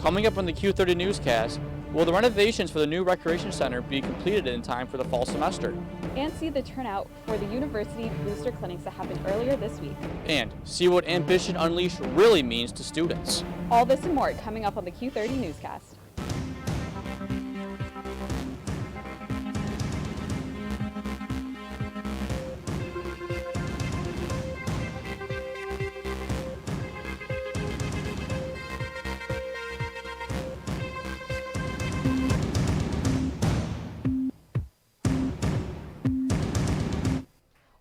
Coming up on the Q30 Newscast, will the renovations for the new Recreation Center be completed in time for the fall semester? And see the turnout for the university booster clinics that happened earlier this week. And see what Ambition Unleashed really means to students. All this and more coming up on the Q30 Newscast.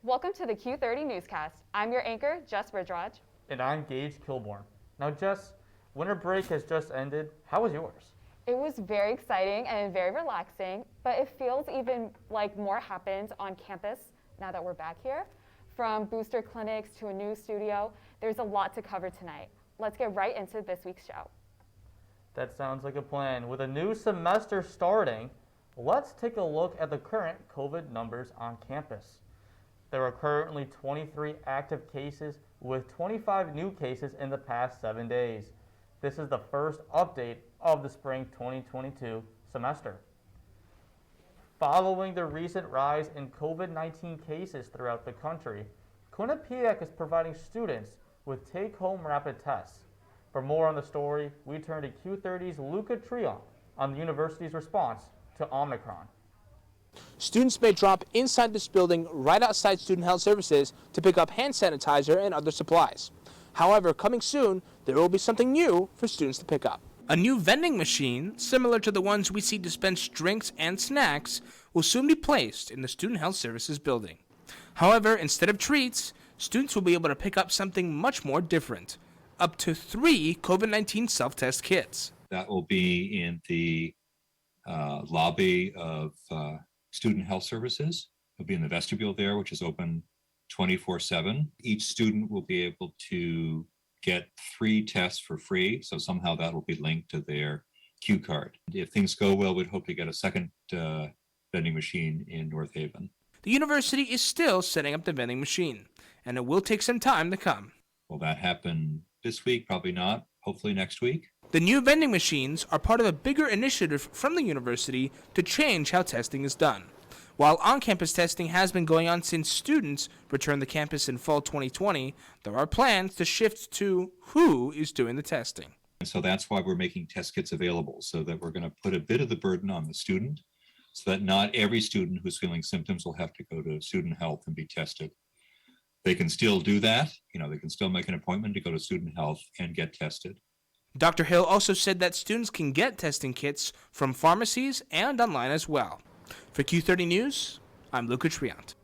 Welcome to the Q30 Newscast. I'm your anchor, Jess Ridgeraj. And I'm Gage Kilborn. Now, Jess, winter break has just ended. How was yours? It was very exciting and very relaxing, but it feels even like more happened on campus now that we're back here. From booster clinics to a new studio, there's a lot to cover tonight. Let's get right into this week's show. That sounds like a plan. With a new semester starting, let's take a look at the current COVID numbers on campus. There are currently 23 active cases with 25 new cases in the past 7 days. This is the first update of the spring 2022 semester. Following the recent rise in COVID-19 cases throughout the country, Quinnipiac is providing students with take-home rapid tests. For more on the story, we turn to Q30's Luca Trion on the university's response to Omicron. Students may drop inside this building right outside Student Health Services to pick up hand sanitizer and other supplies. However, coming soon, there will be something new for students to pick up. A new vending machine, similar to the ones we see dispense drinks and snacks, will soon be placed in the Student Health Services building. However, instead of treats, students will be able to pick up something much more different. Up to 3 COVID-19 self-test kits. That will be in the lobby of Student Health Services. It'll be in the vestibule there, which is open 24/7. Each student will be able to get 3 tests for free, so somehow that will be linked to their Q card. If things go well, we'd hope to get a second vending machine in North Haven. The university is still setting up the vending machine, and it will take some time to come. Will that happen this week? Probably not. Hopefully next week. The new vending machines are part of a bigger initiative from the university to change how testing is done. While on-campus testing has been going on since students returned to campus in fall 2020, there are plans to shift to who is doing the testing. And so that's why we're making test kits available, so that we're going to put a bit of the burden on the student, so that not every student who's feeling symptoms will have to go to student health and be tested. They can still do that. They can still make an appointment to go to student health and get tested. Dr. Hill also said that students can get testing kits from pharmacies and online as well. For Q30 News, I'm Luca Triant.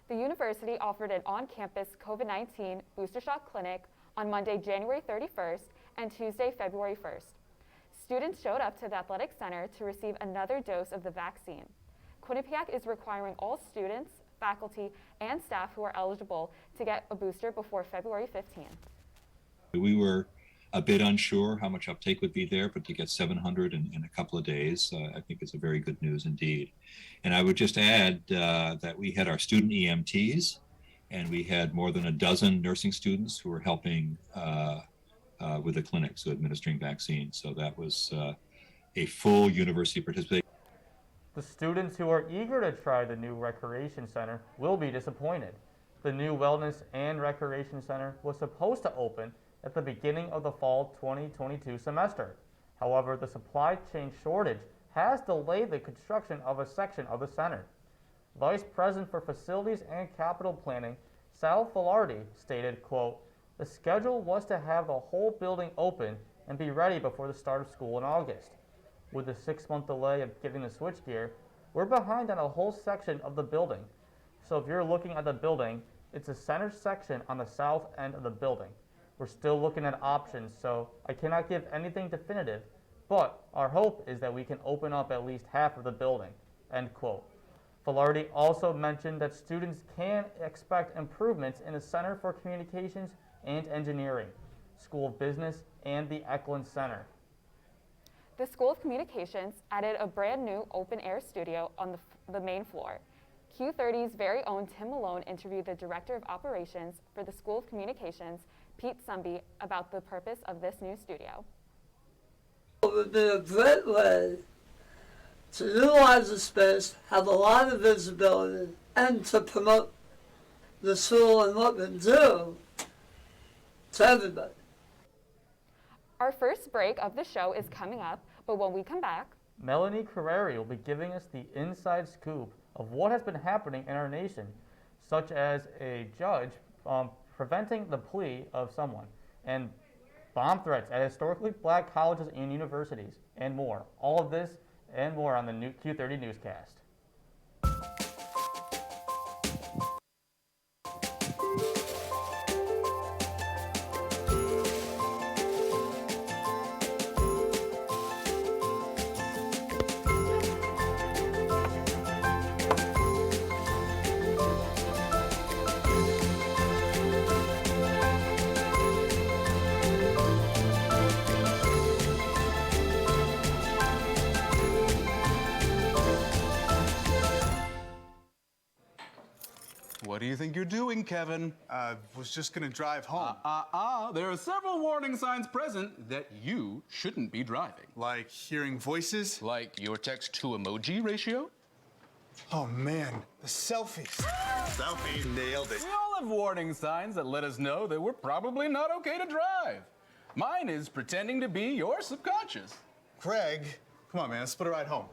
The university offered an on-campus COVID-19 booster shot clinic on Monday, January 31st and Tuesday, February 1st. Students showed up to the athletic center to receive another dose of the vaccine. Quinnipiac is requiring all students, faculty, and staff who are eligible to get a booster before February 15th. We were a bit unsure how much uptake would be there, but to get 700 in a couple of days, I think it's a very good news indeed. And I would just add that we had our student EMTs, and we had more than a dozen nursing students who were helping with the clinics, so administering vaccines. So that was a full university participation. The students who are eager to try the new Recreation Center will be disappointed. The new Wellness and Recreation Center was supposed to open at the beginning of the fall 2022 semester. However, the supply chain shortage has delayed the construction of a section of the center. Vice President for Facilities and Capital Planning, Sal Filardi, stated, quote, "The schedule was to have the whole building open and be ready before the start of school in August. With the 6-month delay of getting the switchgear, we're behind on a whole section of the building. So if you're looking at the building, it's the center section on the south end of the building. We're still looking at options, so I cannot give anything definitive, but our hope is that we can open up at least half of the building," end quote. Filardi also mentioned that students can expect improvements in the Center for Communications and Engineering, School of Business, and the Eklund Center. The School of Communications added a brand new open-air studio on the main floor. Q30's very own Tim Malone interviewed the Director of Operations for the School of Communications, Pete Sumby, about the purpose of this new studio. would be a great way to utilize the space, have a lot of visibility, and to promote the school and what we do to everybody. Our first break of the show is coming up, but when we come back, Melanie Carreri will be giving us the inside scoop of what has been happening in our nation, such as a judge preventing the plea of someone, and bomb threats at historically black colleges and universities, and more. All of this and more on the new Q30 Newscast. What do you think you're doing, Kevin? Was just gonna drive home. There are several warning signs present that you shouldn't be driving. Like hearing voices? Like your text-to-emoji ratio? Oh man, the selfies. Selfie, nailed it. We all have warning signs that let us know that we're probably not okay to drive. Mine is pretending to be your subconscious. Craig, come on man, let's split a ride home.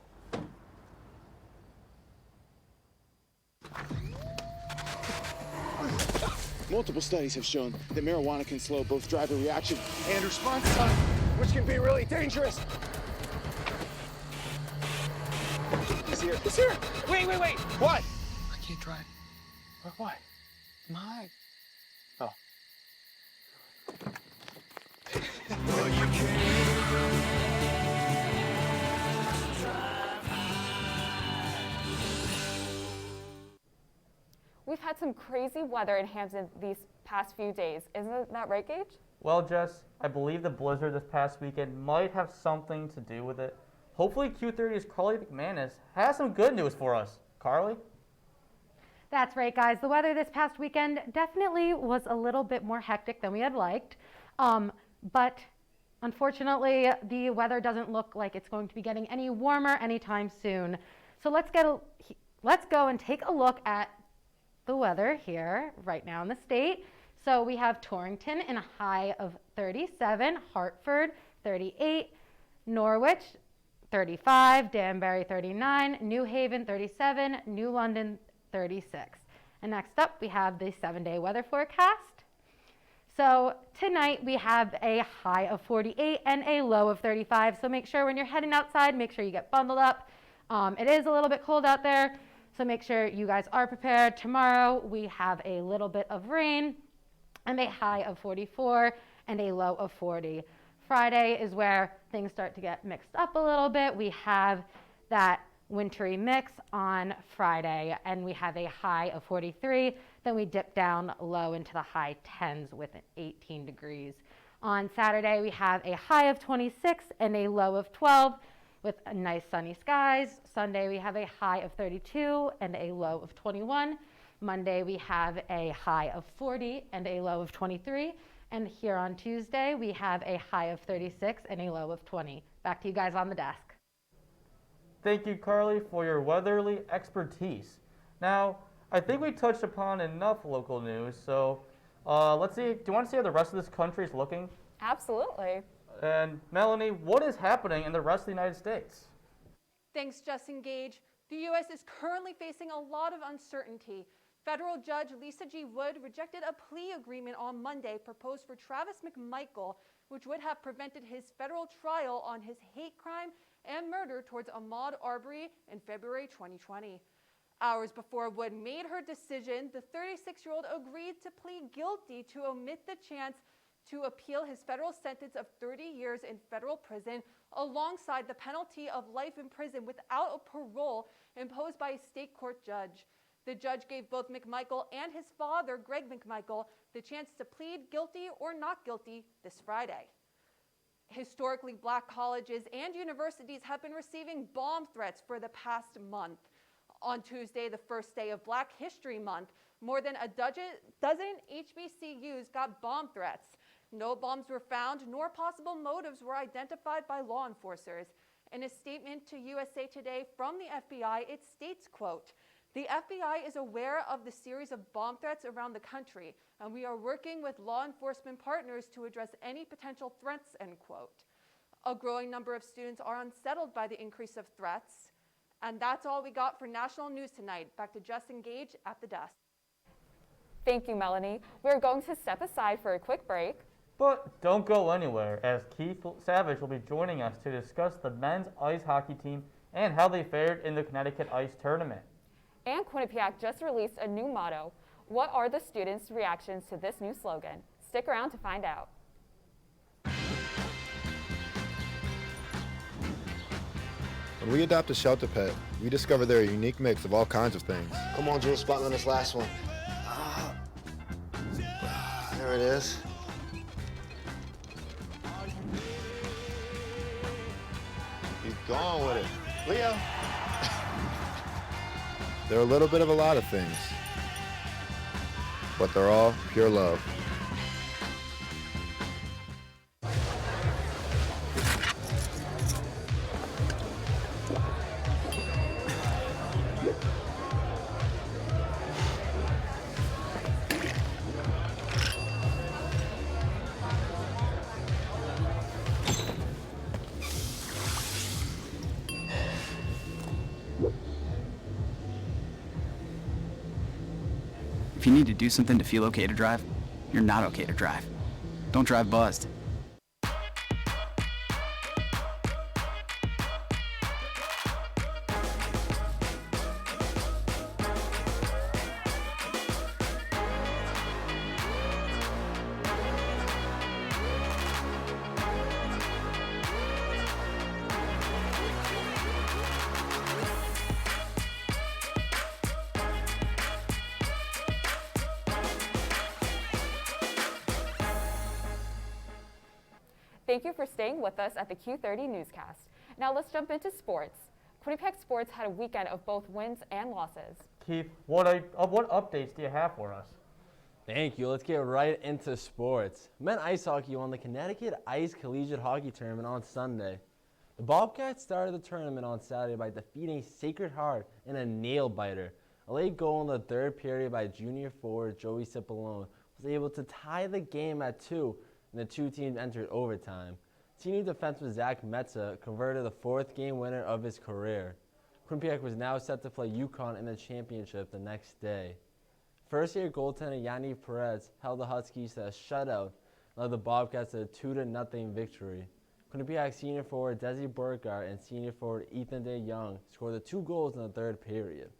Multiple studies have shown that marijuana can slow both driver reaction and response time, which can be really dangerous. It's here. It's here. Wait. What? I can't drive. Why? My. Oh. Well, you can. we've had some crazy weather in Hampton these past few days. Isn't that right, Gage? Well, Jess, I believe the blizzard this past weekend might have something to do with it. Hopefully Q30's Carly McManus has some good news for us. Carly? That's right, guys. The weather this past weekend definitely was a little bit more hectic than we had liked. But unfortunately, the weather doesn't look like it's going to be getting any warmer anytime soon. So let's go and take a look at the weather here right now in the state. So we have Torrington in a high of 37, Hartford 38, Norwich 35, Danbury 39, New Haven 37, New London 36. And next up we have the 7-day weather forecast. So tonight we have a high of 48 and a low of 35. So make sure when you're heading outside, make sure you get bundled up. It is a little bit cold out there, so make sure you guys are prepared. Tomorrow we have a little bit of rain and a high of 44 and a low of 40. Friday is where things start to get mixed up a little bit. We have that wintry mix on Friday, and we have a high of 43. Then we dip down low into the high 10s with 18 degrees. On Saturday, we have a high of 26 and a low of 12 with nice sunny skies. Sunday, we have a high of 32 and a low of 21. Monday, we have a high of 40 and a low of 23. And here on Tuesday, we have a high of 36 and a low of 20. Back to you guys on the desk. Thank you, Carly, for your weatherly expertise. Now, I think we touched upon enough local news, so let's see. Do you want to see how the rest of this country is looking? Absolutely. And Melanie, what is happening in the rest of the United States? Thanks, Justin Gage. The U.S. is currently facing a lot of uncertainty. Federal Judge Lisa G. Wood rejected a plea agreement on Monday proposed for Travis McMichael, which would have prevented his federal trial on his hate crime and murder towards Ahmaud Arbery in February 2020. Hours before Wood made her decision, the 36-year-old agreed to plead guilty to omit the chance to appeal his federal sentence of 30 years in federal prison alongside the penalty of life in prison without a parole imposed by a state court judge. The judge gave both McMichael and his father, Greg McMichael, the chance to plead guilty or not guilty this Friday. Historically black colleges and universities have been receiving bomb threats for the past month. On Tuesday, the first day of Black History Month, more than a dozen HBCUs got bomb threats. No bombs were found, nor possible motives were identified by law enforcers. In a statement to USA Today from the FBI, it states, quote, "The FBI is aware of the series of bomb threats around the country, and we are working with law enforcement partners to address any potential threats," end quote. A growing number of students are unsettled by the increase of threats. And that's all we got for national news tonight. Back to Justin Gage at the desk. Thank you, Melanie. We're going to step aside for a quick break. But don't go anywhere, as Keith Savage will be joining us to discuss the men's ice hockey team and how they fared in the Connecticut Ice Tournament. And Quinnipiac just released a new motto. What are the students' reactions to this new slogan? Stick around to find out. When we adopt a shelter pet, we discover they're a unique mix of all kinds of things. Come on, Jules, spot on this last one. There it is. Keep going with it. Leo! They're a little bit of a lot of things, but they're all pure love. If you need to do something to feel okay to drive, you're not okay to drive. Don't drive buzzed. Thank you for staying with us at the Q30 Newscast. Now let's jump into sports. Quinnipiac sports had a weekend of both wins and losses. Keith, what updates do you have for us? Thank you. Let's get right into sports. Men ice hockey won the Connecticut Ice Collegiate Hockey Tournament on Sunday. The Bobcats started the tournament on Saturday by defeating Sacred Heart in a nail-biter. A late goal in the third period by junior forward Joey Cipollone was able to tie the game at 2, and the two teams entered overtime. Senior defenseman Zach Metza converted the fourth game winner of his career. Quinnipiac was now set to play UConn in the championship the next day. First-year goaltender Yaniv Perez held the Huskies to a shutout and led the Bobcats to a 2-0 victory. Quinnipiac senior forward Desi Burkhardt and senior forward Ethan DeYoung scored the 2 goals in the third period.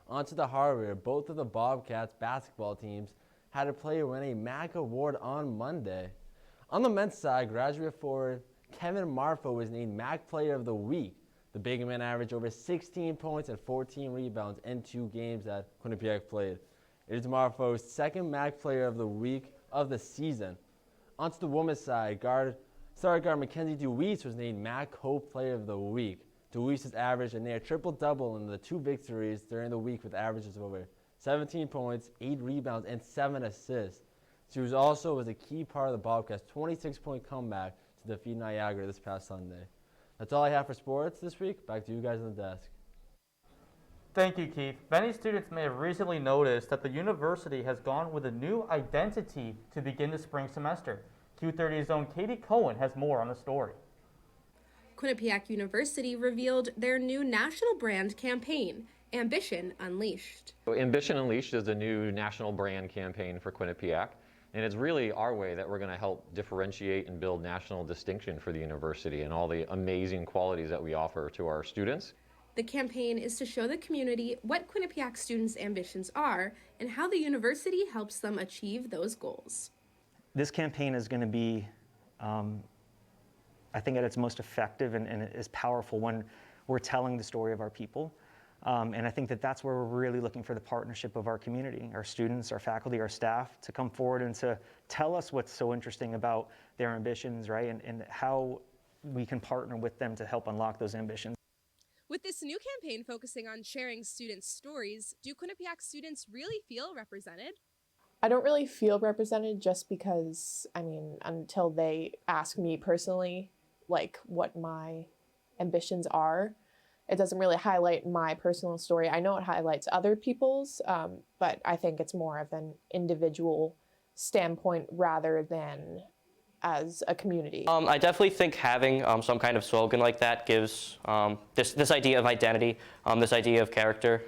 On to the hardware. Both of the Bobcats basketball teams had a player win a MAC award on Monday. On the men's side, graduate forward Kevin Marfo was named MAC Player of the Week. The big man averaged over 16 points and 14 rebounds in 2 games that Quinnipiac played. It is Marfo's second MAC Player of the Week of the season. On to the women's side, star guard Mackenzie DeWeese was named MAC Hope Player of the Week. DeWeese has averaged a near triple-double in the 2 victories during the week with averages of over 17 points, 8 rebounds, and 7 assists. She was a key part of the Bobcats' 26-point comeback to defeat Niagara this past Sunday. That's all I have for sports this week. Back to you guys on the desk. Thank you, Keith. Many students may have recently noticed that the university has gone with a new identity to begin the spring semester. Q30's own Katie Cohen has more on the story. Quinnipiac University revealed their new national brand campaign, Ambition Unleashed. Ambition Unleashed is the new national brand campaign for Quinnipiac, and it's really our way that we're going to help differentiate and build national distinction for the university and all the amazing qualities that we offer to our students. The campaign is to show the community what Quinnipiac students' ambitions are and how the university helps them achieve those goals. This campaign is going to be, I think, at its most effective and is powerful when we're telling the story of our people. And I think that that's where we're really looking for the partnership of our community, our students, our faculty, our staff, to come forward and to tell us what's so interesting about their ambitions, right? And how we can partner with them to help unlock those ambitions. With this new campaign focusing on sharing students' stories, do Quinnipiac students really feel represented? I don't really feel represented just because, I mean, until they ask me personally, like what my ambitions are, it doesn't really highlight my personal story. I know it highlights other people's, but I think it's more of an individual standpoint rather than as a community. I definitely think having some kind of slogan like that gives this idea of identity, this idea of character,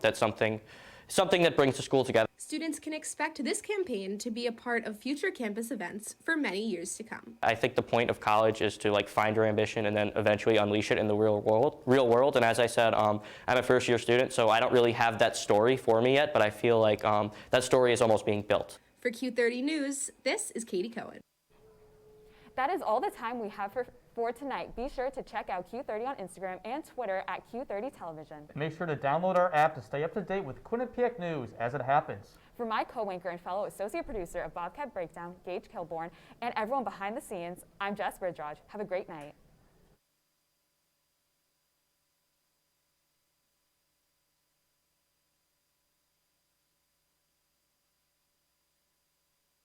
that's something that brings the school together. Students can expect this campaign to be a part of future campus events for many years to come. I think the point of college is to find your ambition and then eventually unleash it in the real world. And as I said, I'm a first-year student, so I don't really have that story for me yet, but I feel like that story is almost being built. For Q30 News, this is Katie Cohen. That is all the time we have for tonight. Be sure to check out Q30 on Instagram and Twitter at Q30 Television. Make sure to download our app to stay up to date with Quinnipiac news as it happens. For my co-anchor and fellow associate producer of Bobcat Breakdown, Gage Kilborn, and everyone behind the scenes, I'm Jess Bridgeraj. Have a great night.